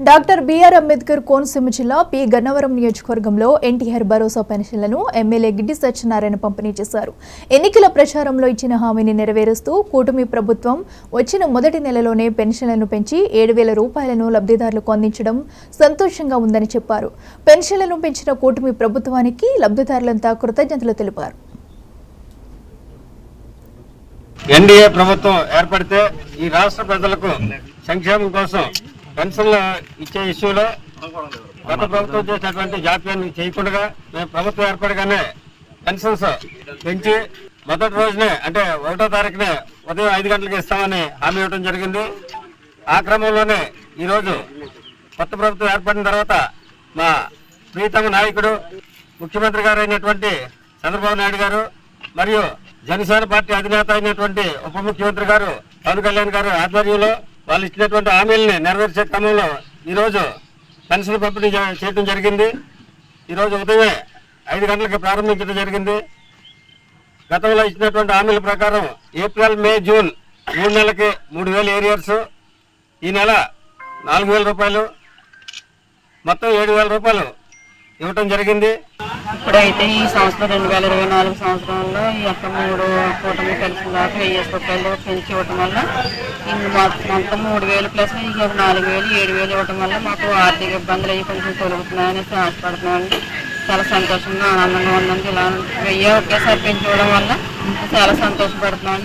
Doctor BR Ambedkar Konaseema జిల్లా P Gannavaram నియోజకవర్గంలో ఎన్టీఆర్ భరోసా పెన్షన్లను ఎమ్మెల్యే గిడ్డి సత్యనారాయణ పంపిణీ చేశారు. ఎన్నికల ప్రచారంలో ఇచ్చిన హామీని నెరవేరుస్తూ కూటమి ప్రభుత్వం వచ్చిన మొదటి నెలలోనే పెన్షన్లను పెంచి 7,000 రూపాయలను లబ్ధిదారులకు అందించడం సంతోషంగా ఉందని చెప్పారు. పెన్షన్లను పెంచిన కూటమి ప్రభుత్వానికి లబ్ధిదారులంతా కృతజ్ఞతలు తెలిపారు. ఎన్డీఏ ప్రభుత్వం ఏర్పడితే ఈ రాష్ట్ర ప్రజలకు సంక్షేమం కోసం పెన్షన్లు ఇచ్చే ఇష్యూలో గత ప్రభుత్వం చేసినటువంటి జాప్యాన్ని చేయకుండా మేము ప్రభుత్వం ఏర్పడగానే పెన్షన్స్ పెంచి మొదటి రోజునే అంటే 1వ తారీఖునే ఉదయం 5 గంటలకు ఇస్తామని హామీ ఇవ్వడం జరిగింది. ఆ క్రమంలోనే ఈరోజు కొత్త ప్రభుత్వం ఏర్పడిన తర్వాత మా ప్రీతమ నాయకుడు ముఖ్యమంత్రి గారు అయినటువంటి చంద్రబాబు నాయుడు గారు మరియు జనసేన పార్టీ అధినేత అయినటువంటి ఉప ముఖ్యమంత్రి గారు పవన్ కళ్యాణ్ గారు ఆధ్వర్యంలో వాళ్ళు ఇచ్చినటువంటి హామీలని నెరవేర్చే క్రమంలో ఈరోజు పెన్షన్ పంపిణీ చేయడం జరిగింది. ఈరోజు ఉదయమే 5 గంటలకు ప్రారంభించడం జరిగింది. గతంలో ఇచ్చినటువంటి హామీల ప్రకారం ఏప్రిల్, మే, జూన్ 3 నెలలకి 3,000 ఏరియర్స్, ఈ నెల 4,000 రూపాయలు, మొత్తం 7,000 రూపాయలు ఇవ్వటం జరిగింది. ఇప్పుడైతే ఈ సంవత్సరం 2024 సంవత్సరంలో ఈ యొక్క 3 కూటమి పెన్షన్ దాకా 1,000 రూపాయలు పెంచి ఇవ్వటం వల్ల మొత్తం 3,000 ప్లస్ ఇక 4,000, 7,000 ఇవ్వటం వల్ల మాకు ఆర్థిక ఇబ్బందులు అవి కొంచెం తొలగుతున్నాయని ఆశపడుతున్నామండి. చాలా సంతోషంగా ఆనందంగా ఉందండి. ఇలా 1,000 ఒకేసారి పెంచుకోవడం వల్ల చాలా సంతోషపడుతున్నామండి.